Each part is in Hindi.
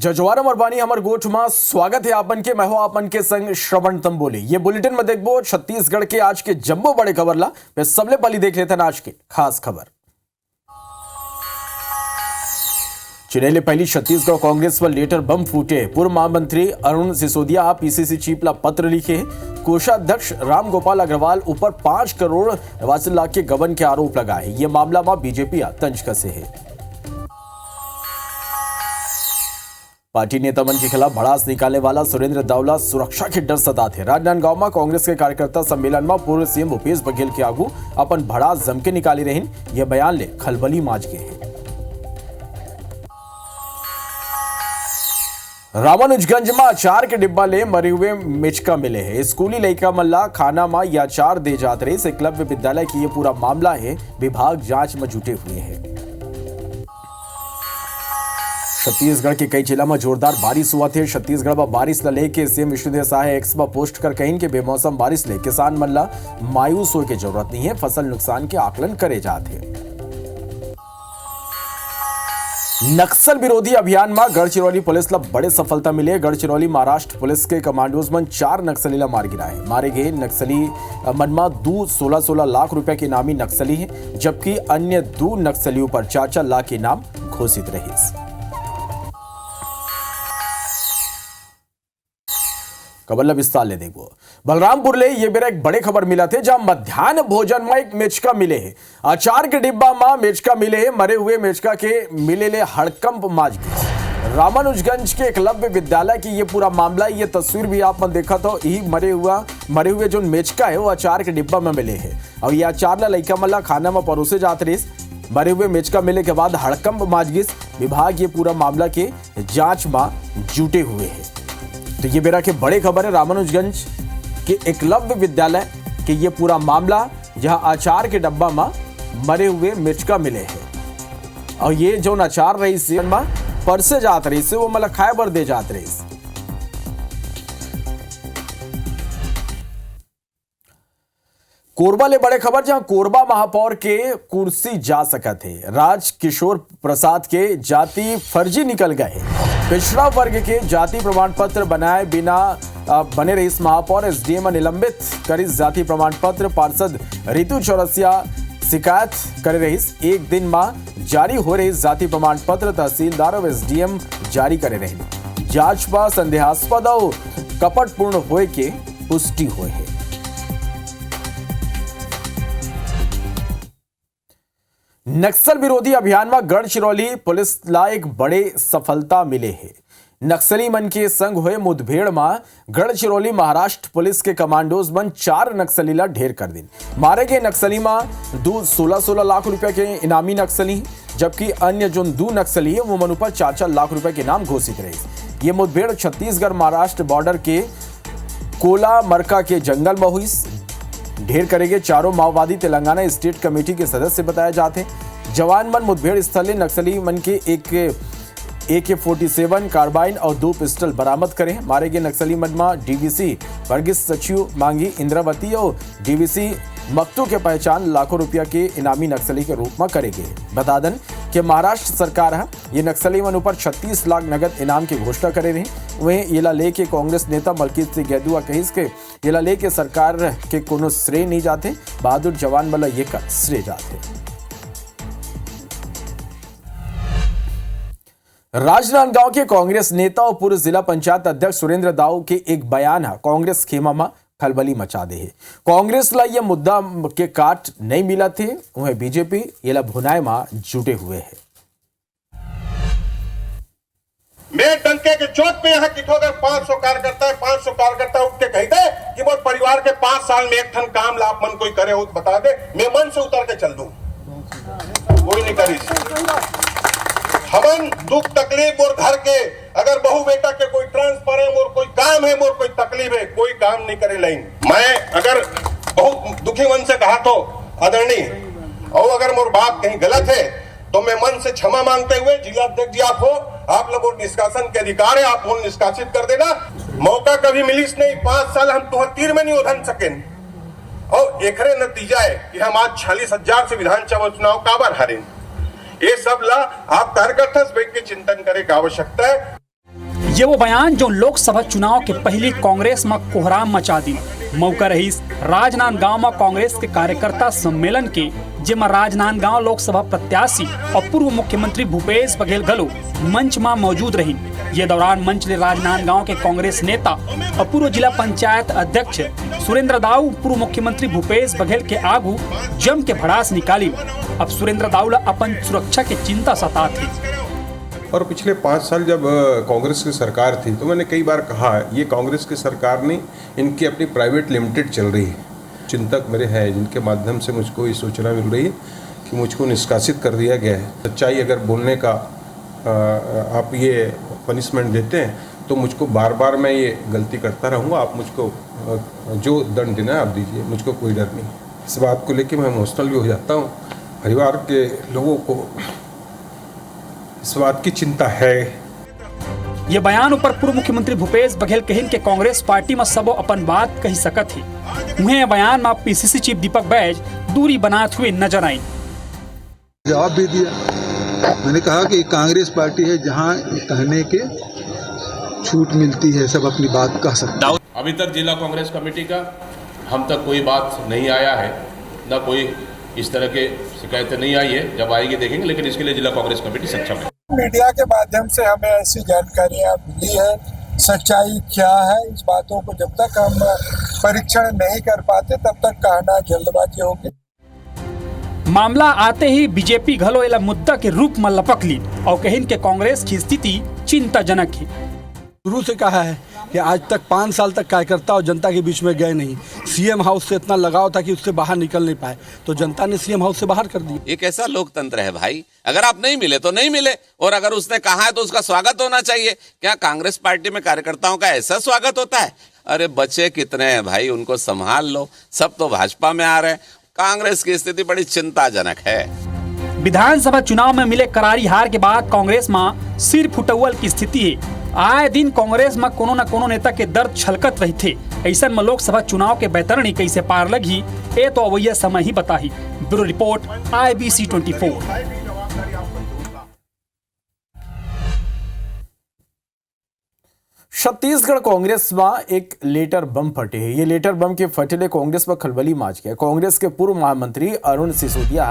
जजवारम अरबानी हमर गोठ में स्वागत है आपन के। मैं हो आपन के संग श्रवण तंबोली। ये बुलेटिन में देखबो छत्तीसगढ़ के आज के जम्बो बड़े खबर ला। वे सबले पहले देख लेते हैं आज के खास खबर। चिनेले पहली छत्तीसगढ़ कांग्रेस पर लेटर बम फूटे। पूर्व महामंत्री अरुण सिसोदिया पीसीसी चीफ ला पत्र लिखे। कोषाध्यक्ष राम गोपाल अग्रवाल ऊपर 5 करोड़ 89 लाख के गबन के आरोप लगाए। ये मामला में बीजेपी तंज कसे है। पार्टी नेता मन के खिलाफ भड़ास निकालने वाला सुरेंद्र दावला सुरक्षा के डर सताते। राजनांदगांव में कांग्रेस के कार्यकर्ता सम्मेलन में पूर्व सीएम भूपेश बघेल के आगू अपन भड़ास जम के निकाली रही। यह बयान ले खलबली माज गए हैं। रामानुजगंज में अचार के डिब्बा ले मरे हुए मिचका मिले हैं। स्कूली लड़का मल्ला खाना में यह अचार दे जाते रहे। एकलव्य विद्यालय की यह पूरा मामला है। विभाग जांच में जुटे हुए हैं। छत्तीसगढ़ के कई जिला में जोरदार बारिश हुआ थे। छत्तीसगढ़ में बारिश ल लेके सीएम विष्णुदेव साय एक्स में पोस्ट कर कहीं के बेमौसम बारिश ले किसान मन ला मायूस होने की जरूरत नहीं है। फसल नुकसान के आकलन करे जाते हैं। नक्सल विरोधी अभियान में गढ़चिरौली पुलिस ला बड़े सफलता मिले। गढ़चिरौली महाराष्ट्र पुलिस के कमांडोज मन 4 नक्सली ला मार गिराए। मारे गए नक्सली मन में 16 लाख रुपए के इनामी नक्सली है, जबकि अन्य 2 नक्सलियों पर 4 लाख के इनाम घोषित रहे। खबर विस्तार ले देखो। बलरामपुर ले ये बेरा एक बड़े खबर मिला थे, जहां मध्याह्न भोजन में एक मेचका मिले है। अचार के डिब्बा में मेचका मिले है। मरे हुए मेचका के मिले ले हड़कंप माज गए। रामानुजगंज के एकलव्य विद्यालय की ये पूरा मामला। ये तस्वीर भी आप मन देखा तो यही मरे हुए जो मेचका है वो अचार के डिब्बा में मिले है। और ये अचार ला लइका मल्ला खाना में परोसे जाते रहे। मरे हुए मेचका मिले के बाद हड़कंप माज गई। विभाग ये पूरा मामला के जांच में जुटे हुए हैं। तो ये बेरा के बड़े खबर है। रामानुजगंज के एकलव्य विद्यालय के ये पूरा मामला, जहां अचार के डब्बा में मरे हुए मिचका मिले हैं। और ये जो अचार रही से परसे जात रही से वो मतलब खाए बर दे जात रही। कोरबा ले बड़े खबर, जहां कोरबा महापौर के कुर्सी जा सका थे। राज किशोर प्रसाद के जाति फर्जी निकल गए। पिछड़ा वर्ग के जाति प्रमाण पत्र बनाए बिना बने रही महापौर एसडीएम निलंबित करी जाति प्रमाण पत्र। पार्षद रितु चौरसिया शिकायत कर रही। एक दिन में जारी हो रही जाति प्रमाण पत्र तहसीलदार और एसडीएम जारी करे रहे। जांच पर संदेहास्पद और कपटपूर्ण होए के पुष्टि हुए है। नक्सल विरोधी अभियान में गढ़चिरौली पुलिस ला एक बड़े सफलता मिले है। नक्सली मन के संग हुए मुठभेड़ में गढ़चिरौली महाराष्ट्र पुलिस के कमांडोज मन 4 नक्सली ला ढेर कर दिन। मारे गए नक्सली में 16 लाख रुपए के इनामी नक्सली, जबकि अन्य जो 2 नक्सली है वो मन ऊपर 4 लाख रुपए के इनाम घोषित रहे। ये मुठभेड़ छत्तीसगढ़ महाराष्ट्र बॉर्डर के कोला मरका के जंगल में हुई। ढेर करेंगे चारों माओवादी तेलंगाना स्टेट कमेटी के सदस्य बताए जाते। जवान मन मुठभेड़ स्थल नक्सली मन के एक AK-47 कार्बाइन और 2 पिस्टल बरामद करें। मारे गए नक्सली मन में डीवीसी वर्गीस सचिव मांगी इंद्रावती और डीवीसी मक्तू के पहचान लाखों रुपया के इनामी नक्सली के रूप में करेंगे। बता दें कि महाराष्ट्र सरकार है ये नक्सली मन ऊपर 36 लाख नगद इनाम की घोषणा करे रही। वहीं येला लेके कांग्रेस नेता मलकीत सिंह गैदुआ कहिस के येला लेके सरकार के कोनो श्रेय नहीं जाते। बहादुर जवान वाला ये का श्रेय जाते। राजनांदगांव के कांग्रेस नेता और पूर्व जिला पंचायत अध्यक्ष सुरेंद्र दाऊ के एक बयान है कांग्रेस खेमा में खलबली मचा दे है। कांग्रेस ला यह मुद्दा के काट नहीं मिला थे, वह बीजेपी ये ला भुनाए में जुटे हुए है। मैं डंके के चोट पे यहाँ किठो अगर 500 कार्यकर्ता है, 500 कार्यकर्ता उठ के कह दे कि मोर परिवार के 5 साल में एक ठन काम ला मन कोई करे हो बता दे, मैं मन से उतर के चल दूं। कोई नहीं करी। हमन दुख तकलीफ और घर के अगर बहू बेटा के कोई ट्रांसफर है, मोर कोई काम है, मोर कोई तकलीफ है, कोई काम नहीं करे लाइन। मैं अगर बहुत दुखी मन से कहा तो आदरणीय, और अगर मोर बात कहीं गलत है तो मैं मन से क्षमा मांगते हुए, जिला अध्यक्ष जी आप हो, आप लोग निष्कासन के अधिकार है, आप उन निष्कासित कर देना। मौका कभी मिलीस नहीं, 5 साल हम तुहर तीर में नहीं उधन सके। और एकरे नतीजा है कि हम आज 46,000 से विधानसभा चुनाव काबर हारे। ये सब ला आप कार्यकर्ता बैठ के चिंतन करे की आवश्यकता है। ये वो बयान जो लोकसभा चुनाव के पहले कांग्रेस में कोहराम मचा दी। मौका रहीस राजनांदगांव में कांग्रेस के कार्यकर्ता सम्मेलन के, जेमा राजनांदगांव लोकसभा प्रत्याशी और पूर्व मुख्यमंत्री भूपेश बघेल गलो मंच में मौजूद रही। ये दौरान मंच ने राजनांदगांव के कांग्रेस नेता और पूर्व जिला पंचायत अध्यक्ष सुरेंद्र दाऊ पूर्व मुख्यमंत्री भूपेश बघेल के आगू जम के भड़ास निकाली। अब सुरेंद्र दाऊ अपन सुरक्षा की चिंता सता थी। और पिछले 5 साल जब कांग्रेस की सरकार थी तो मैंने कई बार कहा ये कांग्रेस की सरकार नहीं, इनकी अपनी प्राइवेट लिमिटेड चल रही है। चिंतक मेरे हैं जिनके माध्यम से मुझको ये सूचना मिल रही है कि मुझको निष्कासित कर दिया गया है। सच्चाई अगर बोलने का आप ये पनिशमेंट देते हैं तो मुझको बार बार मैं ये गलती करता रहूँगा। आप मुझको जो दंड देना है आप दीजिए, मुझको कोई डर नहीं। इस बात को लेकर मैं इमोशनल भी हो जाता हूँ। परिवार के लोगों को इस बात की चिंता है। ये बयान ऊपर पूर्व मुख्यमंत्री भूपेश बघेल कहिन के कांग्रेस पार्टी में सबो अपन बात कही सकत है। उन्हें बयान में पीसीसी चीफ दीपक बैज दूरी बनाते हुए नजर आई। जवाब भी दिया, मैंने कहा कि कांग्रेस पार्टी है जहां कहने के छूट मिलती है, सब अपनी बात कह सकते हैं। अभी तक जिला कांग्रेस कमेटी का हम तक कोई बात नहीं आया है, न कोई इस तरह के शिकायतें नहीं आई है। जब आएगी देखेंगे, लेकिन इसके लिए जिला कांग्रेस कमेटी सक्षम है। मीडिया के माध्यम से हमें ऐसी जानकारियां मिली है। सच्चाई क्या है इस बातों को जब तक हम परीक्षण नहीं कर पाते तब तक कहना जल्दबाजी होगी। मामला आते ही बीजेपी घलो एला मुद्दा के रूप में लपक ली और कहिन के कांग्रेस की स्थिति चिंताजनक है। शुरू से कहा है कि आज तक 5 साल तक कार्यकर्ता और जनता के बीच में गए नहीं। सीएम हाउस से इतना लगाव था कि उससे बाहर निकल नहीं पाए, तो जनता ने सीएम हाउस से बाहर कर दिया। ये कैसा लोकतंत्र है भाई? अगर आप नहीं मिले तो नहीं मिले, और अगर उसने कहा है तो उसका स्वागत होना चाहिए। क्या कांग्रेस पार्टी में कार्यकर्ताओं का ऐसा स्वागत होता है? अरे बच्चे कितने हैं भाई, उनको संभाल लो। सब तो भाजपा में आ रहे हैं। कांग्रेस की स्थिति बड़ी चिंताजनक है। विधानसभा चुनाव में मिले करारी हार के बाद कांग्रेस में सिर फुटौल की स्थिति है। आए दिन कांग्रेस में कोनो न कोनो नेता के दर्द छलकत रही थे। ऐसा में लोकसभा चुनाव के बैतरणी कैसे पार लगी, ये तो अवैया समय ही बताही। Bureau report, IBC 24। Chhattisgarh Congress में एक लेटर बम फटे है। ये लेटर बम के फटने कांग्रेस में खलबली माच गया। कांग्रेस के पूर्व महामंत्री अरुण सिसोदिया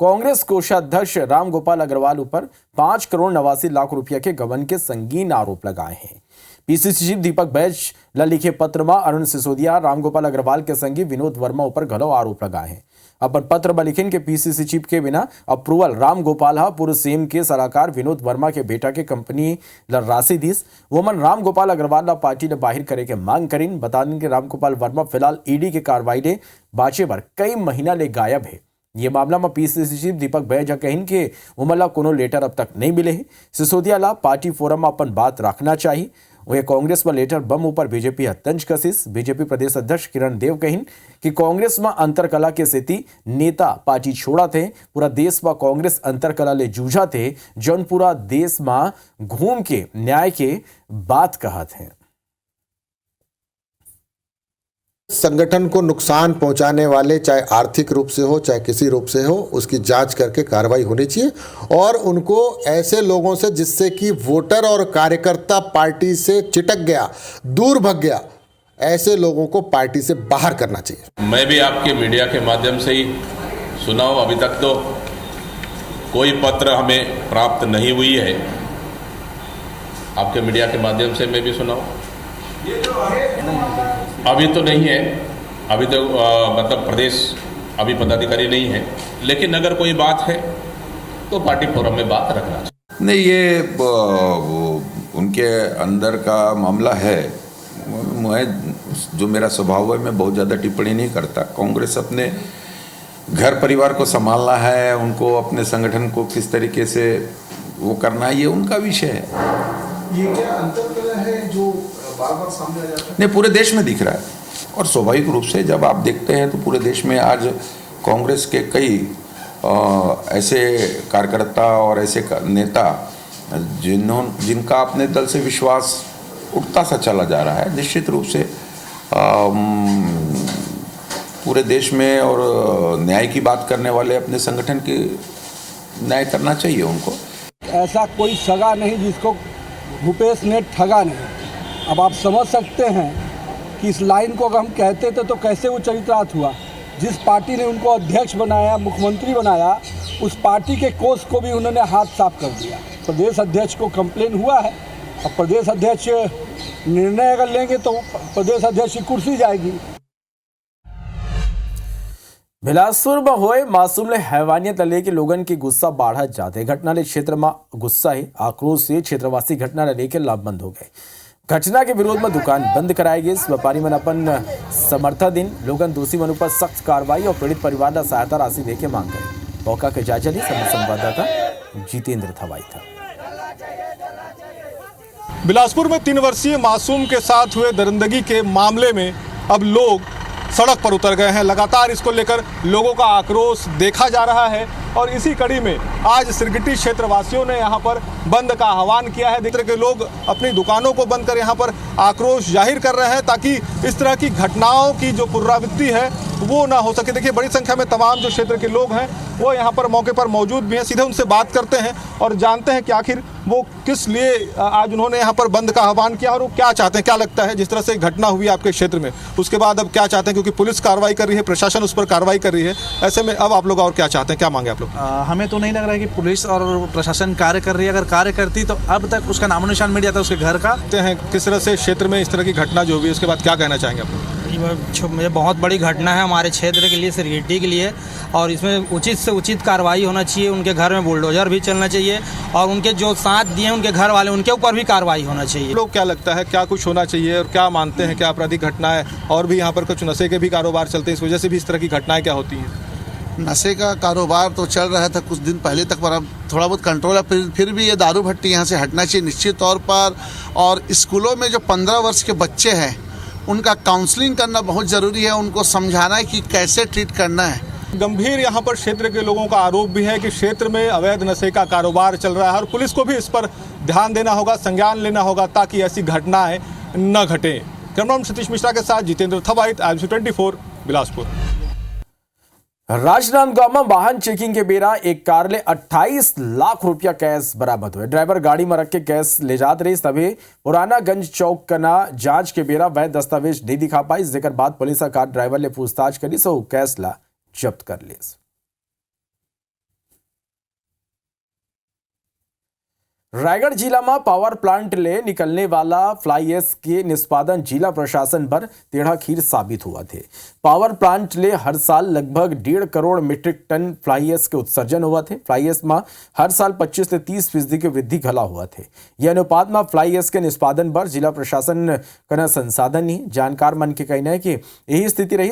कांग्रेस कोषाध्यक्ष रामगोपाल अग्रवाल ऊपर 5 करोड़ 89 लाख रुपया के गबन के संगीन आरोप लगाए हैं। पीसीसी चीफ दीपक बैज लिखे पत्र में अरुण सिसोदिया रामगोपाल अग्रवाल के संगी विनोद वर्मा ऊपर घलो आरोप लगाए हैं। अपन पत्र में लिखिन के पीसीसी चीफ के बिना अप्रूवल रामगोपाल पूर्व सीएम के सलाहकार विनोद वर्मा के बेटा के कंपनी राशि दीस वोमन रामगोपाल अग्रवाल पार्टी ने बाहर करे के मांग करीन। बता दें कि रामगोपाल वर्मा फिलहाल ईडी के कार्रवाई ने बाचे पर कई महीना ले गायब है। ये मामला में पीसीसी चीफ दीपक बैज कहिन के उमला कोनो लेटर अब तक नहीं मिले हैं। सिसोदिया ला पार्टी फोरम में अपन बात रखना चाहिए। वह कांग्रेस में लेटर बम ऊपर बीजेपी तंज कसिस। बीजेपी प्रदेश अध्यक्ष किरण देव कहिन कि कांग्रेस में अंतरकला के स्थिति नेता पार्टी छोड़ा थे। पूरा देश में कांग्रेस अंतरकला ले जूझा थे, जौन पूरा देश में घूम के न्याय के बात कहत हैं। संगठन को नुकसान पहुंचाने वाले, चाहे आर्थिक रूप से हो चाहे किसी रूप से हो, उसकी जांच करके कार्रवाई होनी चाहिए और उनको ऐसे लोगों से जिससे कि वोटर और कार्यकर्ता पार्टी से चिटक गया, दूर भग गया, ऐसे लोगों को पार्टी से बाहर करना चाहिए। मैं भी आपके मीडिया के माध्यम से ही सुना हूं, अभी तक तो कोई पत्र हमें प्राप्त नहीं हुई है। आपके मीडिया के माध्यम से मैं भी सुना हूं, अभी तो नहीं है। अभी तो मतलब प्रदेश अभी पदाधिकारी नहीं है, लेकिन अगर कोई बात है तो पार्टी फोरम में बात रखना चाहिए। नहीं, ये उनके अंदर का मामला है। मैं जो मेरा स्वभाव है, मैं बहुत ज़्यादा टिप्पणी नहीं करता। कांग्रेस अपने घर परिवार को संभालना है, उनको अपने संगठन को किस तरीके से वो करना है, ये उनका विषय है। ये क्या अंतरकलह है जो बार-बार सामने आ जाता है? नहीं, पूरे देश में दिख रहा है और स्वाभाविक रूप से जब आप देखते हैं तो पूरे देश में आज कांग्रेस के कई ऐसे कार्यकर्ता और ऐसे नेता जिनका अपने दल से विश्वास उठता सा चला जा रहा है। निश्चित रूप से पूरे देश में और न्याय की बात करने वाले अपने संगठन की न्याय करना चाहिए उनको। ऐसा कोई सगा नहीं जिसको भूपेश ने ठगा नहीं। अब आप समझ सकते हैं कि इस लाइन को अगर हम कहते थे तो कैसे वो चरितार्थ हुआ। जिस पार्टी ने उनको अध्यक्ष बनाया, मुख्यमंत्री बनाया, उस पार्टी के कोष को भी उन्होंने हाथ साफ कर दिया। प्रदेश अध्यक्ष को कंप्लेन हुआ है, अब प्रदेश अध्यक्ष निर्णय अगर लेंगे तो प्रदेश अध्यक्ष की कुर्सी जाएगी। बिलासपुर में हुए मासूम ने हैवानियत लेके लोगन की गुस्सा बढ़त जाते घटना ले क्षेत्र में गुस्सा है आक्रोश से क्षेत्रवासी घटना लेके लामबंद हो गए। घटना के विरोध में दुकान बंद कराई गई। व्यापारी मन अपन समर्थन दिन लोगन दोषी मन पर सख्त कार्रवाई और पीड़ित परिवार का सहायता राशि देके मांग करे। मौका के जायजा ली संवाददाता जितेंद्र थवाई था। बिलासपुर में 3 वर्षीय मासूम के साथ हुए दरिंदगी के मामले में अब लोग सड़क पर उतर गए हैं। लगातार इसको लेकर लोगों का आक्रोश देखा जा रहा है और इसी कड़ी में आज सिरगिट्टी क्षेत्रवासियों ने यहां पर बंद का आह्वान किया है। इस तरह के लोग अपनी दुकानों को बंद कर यहां पर आक्रोश जाहिर कर रहे हैं ताकि इस तरह की घटनाओं की जो पुनरावृत्ति है वो ना हो सके। देखिए, बड़ी संख्या में तमाम जो क्षेत्र के लोग हैं वो यहाँ पर मौके पर मौजूद भी हैं। सीधे उनसे बात करते हैं और जानते हैं कि आखिर वो किस लिए आज उन्होंने यहाँ पर बंद का आह्वान किया और वो क्या चाहते हैं। क्या लगता है जिस तरह से घटना हुई आपके क्षेत्र में, उसके बाद अब क्या चाहते हैं? क्योंकि पुलिस कार्रवाई कर रही है, प्रशासन उस पर कार्रवाई कर रही है, ऐसे में अब आप लोग और क्या चाहते हैं, क्या मांगे आप लोग? हमें तो नहीं लग रहा है कि पुलिस और प्रशासन कार्य कर रही है। अगर कार्य करती तो अब तक उसका नामो निशान मिल जाता उसके घर का। किस तरह से क्षेत्र में इस तरह की घटना जो हुई उसके बाद क्या कहना चाहेंगे आप लोग? ये बहुत बड़ी घटना है हमारे क्षेत्र के लिए, सिरगिट्टी के लिए, और इसमें उचित से उचित कार्रवाई होना चाहिए। उनके घर में बुलडोजर भी चलना चाहिए और उनके जो साथ दिए उनके घर वाले, उनके ऊपर भी कार्रवाई होना चाहिए। लोग क्या लगता है क्या कुछ होना चाहिए और क्या मानते हैं क्या आपराधिक घटना है? और भी यहाँ पर कुछ नशे के भी कारोबार चलते हैं, इस वजह से भी इस तरह की घटनाएं क्या होती हैं? नशे का कारोबार तो चल रहा था कुछ दिन पहले तक, पर अब थोड़ा बहुत कंट्रोल है। फिर भी ये दारू भट्टी यहाँ से हटना चाहिए निश्चित तौर पर। और स्कूलों में जो 15 वर्ष के बच्चे हैं उनका काउंसलिंग करना बहुत ज़रूरी है, उनको समझाना है कि कैसे ट्रीट करना है। गंभीर यहाँ पर क्षेत्र के लोगों का आरोप भी है कि क्षेत्र में अवैध नशे का कारोबार चल रहा है और पुलिस को भी इस पर ध्यान देना होगा, संज्ञान लेना होगा ताकि ऐसी घटनाएं न घटे। कैमरामैन सतीश मिश्रा के साथ जितेंद्र थवाइत, IBC24 बिलासपुर। राजनांदगांव में वाहन चेकिंग के बेरा एक कार ले 28 लाख रुपया कैश बरामद हुए। ड्राइवर गाड़ी में रख के कैश ले जाते रही, तभी पुराना गंज चौक कना जांच के बेरा वह दस्तावेज नहीं दिखा पाई, जिसके बाद पुलिस कार ड्राइवर ले पूछताछ करी सो कैश ला जब्त कर ली। रायगढ़ जिला में पावर प्लांट ले निकलने वाला फ्लाई ऐश के निष्पादन जिला प्रशासन पर टेढ़ा खीर साबित हुआ थे। पावर प्लांट ले हर साल लगभग 1.5 crore metric ton fly ash के उत्सर्जन हुआ थे। फ्लाई ऐश में हर साल 25 से 30% की वृद्धि घला हुआ थे। यह अनुपात में फ्लाई ऐश के निष्पादन पर जिला प्रशासन का संसाधन नहीं। जानकार मन के कहना है कि यही स्थिति रही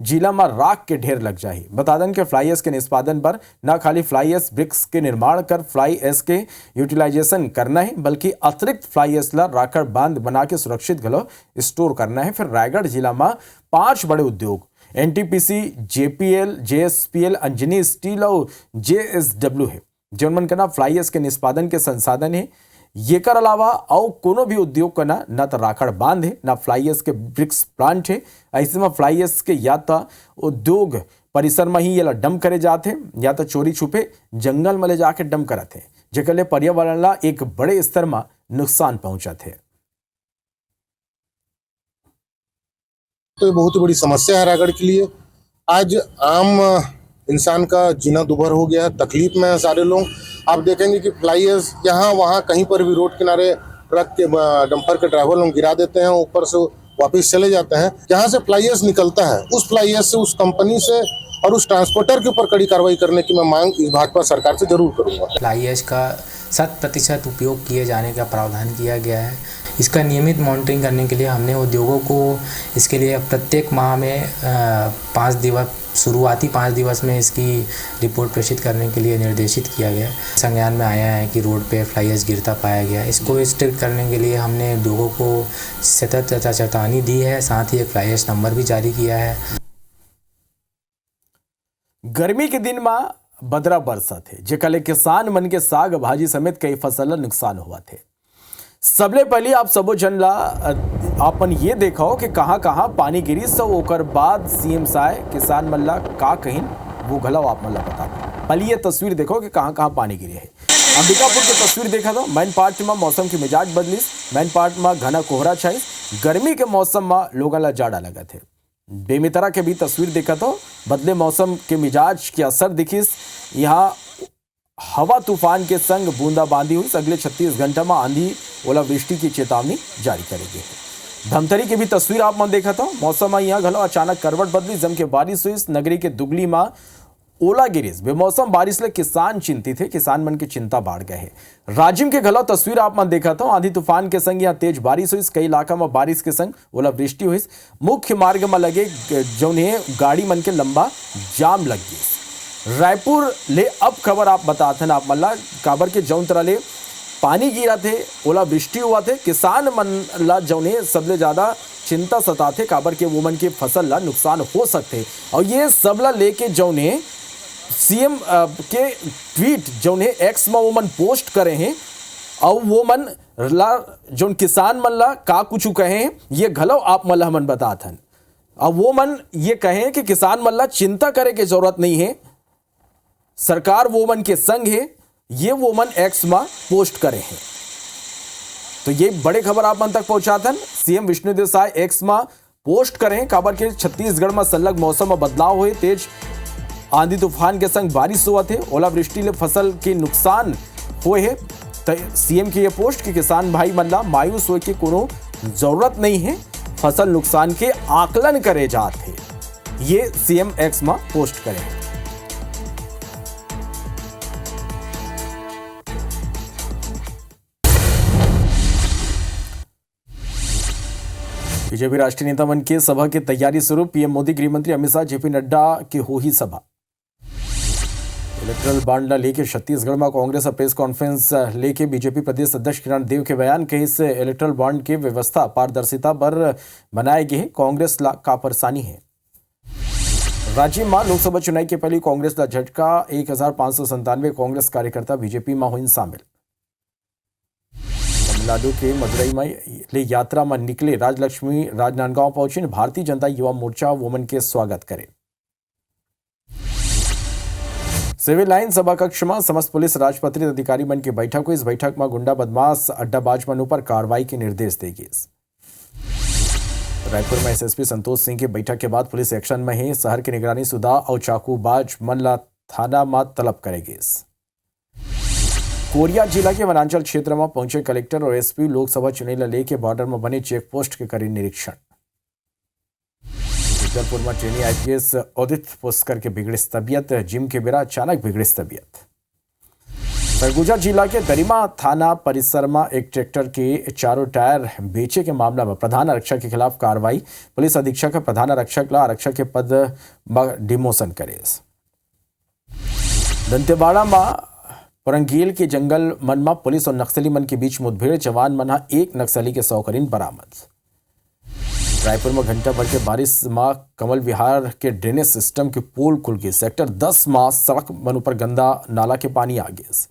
जिला में राख के ढेर लग जाए। बता दें कि फ्लाई ऐश के निष्पादन पर न खाली फ्लाई ऐश ब्रिक्स के निर्माण कर फ्लाई ऐश के यूटिलाइजेशन करना है, बल्कि अतिरिक्त फ्लाई ऐश ला राखड़ बांध बना के सुरक्षित घलो स्टोर करना है। फिर रायगढ़ जिला में 5 बड़े उद्योग NTPC, JPL, JSPL, Anjani steel और JSW है जिनमन का फ्लाई ऐश के निष्पादन के संसाधन है। ये कर अलावा और कोनो भी उद्योग का न तो राखड़ बांध है न फ्लाई ऐश के ब्रिक्स प्लांट है। ऐसे में फ्लाई ऐश के या तो उद्योग परिसर में ही ये डंप करे जाते या तो चोरी छुपे जंगल में ले जाके डंप करते, जेकर ले पर्यावरण ला एक बड़े स्तर में नुकसान पहुंचा थे। तो ये बहुत बड़ी समस्या है रायगढ़ के लिए। आज आम इंसान का जीना दुभर हो गया, तकलीफ में है सारे लोग। आप देखेंगे कि फ्लाई ऐश यहाँ वहाँ कहीं पर भी रोड किनारे ट्रक के डंपर के ड्राइवर लोग गिरा देते हैं, ऊपर से वापस चले जाते हैं। जहाँ से फ्लाई ऐश निकलता है उस फ्लाई ऐश से उस कंपनी से और उस ट्रांसपोर्टर के ऊपर कड़ी कार्रवाई करने की मैं मांग इस भाजपा सरकार से जरूर करूंगा। फ्लाई ऐश का 100% उपयोग किए जाने का प्रावधान किया गया है। इसका नियमित मॉनिटरिंग करने के लिए हमने उद्योगों को इसके लिए प्रत्येक माह में 5 दिवस शुरुआती 5 दिवस में इसकी रिपोर्ट प्रेषित करने के लिए निर्देशित किया गया। संज्ञान में आया है कि रोड पे फ्लाई ऐश गिरता पाया गया। इसको स्ट्रिक्ट करने के लिए हमने उद्योगों को सतत चेतावनी दी है, साथ ही एक फ्लाई ऐश नंबर भी जारी किया है। गर्मी के दिन में बदरा बरसा थे, जेकले किसान मन के साग भाजी समेत कई फसल नुकसान हुआ थे। सबले पहले आप सबो जन ला आपन ये देखो कि कहाँ कहाँ पानी गिरी, सो ओकर बाद CM साहब किसान मन ला का कहीं वो घलाव आप मन ला बता। पहले ये तस्वीर देखो कि कहाँ कहाँ पानी गिरी है। अंबिकापुर की तस्वीर देखा तो मैन पार्ट में मौसम की मिजाज बदलीस। मैन पार्ट में घना कोहरा छाईस। गर्मी के मौसम में लोगों ला जाड़ा लगा थे। बेमितरा के भी तस्वीर देखा तो बदले मौसम के मिजाज के असर दिखीस। यहाँ हवा तूफान के संग बूंदाबांदी हुई। अगले 36 घंटा में आंधी ओलावृष्टि की चेतावनी जारी करेगी। धमतरी की भी तस्वीर आप मन देखा था। मौसम में यहाँ घलो अचानक करवट बदली। जम के बारिश हुई। नगरी के दुगली में ओला गिरीस। बेमौसम बारिश ले किसान चिंतित है। किसान मन की चिंता बढ़ गए है। राजिम के घलो तस्वीर आप मन देखा था। आंधी तूफान के संग यहाँ तेज बारिश हुई। कई इलाका में बारिश के संग ओलावृष्टि हुई। मुख्य मार्ग में लगे जौने गाड़ी मन के लंबा जाम लग गई। रायपुर ले अब खबर आप बताते हैं आप मल्ला काबर के जौन तरह ले पानी गिरा थे, ओलावृष्टि हुआ थे। किसान मन ला जौने सबले ज्यादा चिंता सताते काबर के वोमन के फसल ला नुकसान हो सकते। और ये सबला लेके जौने सीएम के ट्वीट जौने एक्स में वोमन पोस्ट करे हैं और वो मन ला जौन किसान मन ला का कुछ कहे ये घलो आप मल्ला हमन बताते हैं। अब वो मन ये कहें कि किसान मन ला चिंता करे की जरूरत नहीं है, सरकार वो मन के संग है। ये वो मन एक्स में पोस्ट करे हैं। तो ये बड़े खबर आप मन तक पहुंचाते हैं। सीएम विष्णुदेव साय एक्स में पोस्ट करें काबर के छत्तीसगढ़ में संलग्न मौसम में बदलाव हुए। तेज आंधी तूफान के संग बारिश हुआ थे। ओलावृष्टि ले फसल के नुकसान हुए है। तो सीएम की ये पोस्ट कि किसान भाई मन ला मायूस होए की कोनो जरूरत नहीं है, फसल नुकसान के आकलन करे जाते। ये सीएम एक्स में पोस्ट करें। बीजेपी राष्ट्रीय नेता मन के सभा की तैयारी शुरू। पीएम मोदी, गृह मंत्री अमित शाह, जेपी नड्डा की हो ही सभा। इलेक्ट्रल बॉन्ड लेके छत्तीसगढ़ में कांग्रेस प्रेस कॉन्फ्रेंस लेके बीजेपी प्रदेश अध्यक्ष किरण देव के बयान के इस इलेक्ट्रल बॉन्ड की व्यवस्था पारदर्शिता पर बनाए गए। कांग्रेस ला का परेशानी है। राज्य में लोकसभा चुनाव के पहले कांग्रेस ला झटका। 1597 कांग्रेस कार्यकर्ता बीजेपी में हुई शामिल। तमिलनाडु के मदुरई में ले यात्रा में निकले राजलक्ष्मी राजनांदगांव पहुंचे। भारतीय जनता युवा मोर्चा वोमन के स्वागत करे। सिविल लाइन सभा कक्ष में समस्त पुलिस राजपत्रित अधिकारी मन की बैठक हुई। इस बैठक में गुंडा बदमाश अड्डाबाज मनों पर कार्रवाई के निर्देश देगी। रायपुर में एसएसपी संतोष सिंह की बैठक के बाद पुलिस एक्शन में है। शहर की निगरानी सुधा और चाकूबाज मन ला थाना में तलब करेगी। कोरिया जिला के वनांचल क्षेत्र में पहुंचे कलेक्टर और एसपी लोकसभा चुनाव लेके बॉर्डर में बने चेक पोस्ट के करी निरीक्षण। जबलपुर में ट्रेनी आईपीएस उदित पुष्कर के बिगड़ी तबियत। जिम के बेरा अचानक बिगड़ी तबियत। सरगुजा जिला के दरिमा थाना परिसर में एक ट्रैक्टर के चारों टायर बेचे के मामला में प्रधान आरक्षक के खिलाफ कार्रवाई। पुलिस अधीक्षक प्रधान आरक्षक ला आरक्षक के पद में डिमोशन करे। दंतेवाड़ा में परंगेल के जंगल मन में पुलिस और नक्सली मन के बीच मुठभेड़। जवान मन एक नक्सली के 100 करीन बरामद। रायपुर में घंटा भर के बारिश में कमल विहार के ड्रेनेज सिस्टम के पोल खुल गए। सेक्टर 10 में सड़क मन पर गंदा नाला के पानी आ गए।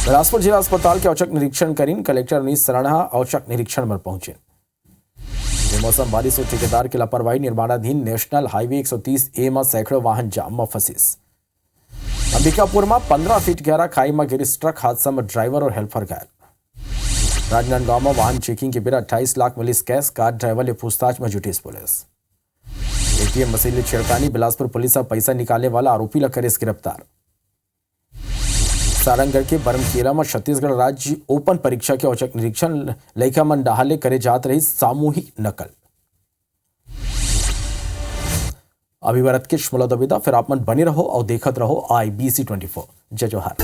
बिलासपुर जिला अस्पताल के औचक निरीक्षण करीन कलेक्टर अनीस सराणा औचक निरीक्षण में पहुंचे। बेमौसम बारिश और ठेकेदार की लापरवाही। निर्माणाधीन नेशनल हाईवे 130A में सैकड़ों वाहन जाम में फंसिस। अंबिकापुर में 15 फीट गहरा खाई में गिरी ट्रक। हादसा में ड्राइवर और हेल्पर घायल। राजनांदगांव में वाहन चेकिंग के बेरा 28 लाख मिली कैश। कार ड्राइवर ले पूछताछ में जुटी पुलिस। एटीएम मशीन ले छेड़खानी। बिलासपुर पुलिस पैसा निकालने वाला आरोपी ला करे गिरफ्तार। सारंगढ़ के बरमकेला में छत्तीसगढ़ राज्य ओपन परीक्षा के औचक निरीक्षण। लइका मन डहाले करे जात रही सामूहिक नकल। अभी भारत के शुमला दबिदा फिर आप मन बने रहो और देखत रहो IBC 24। जय जोहार।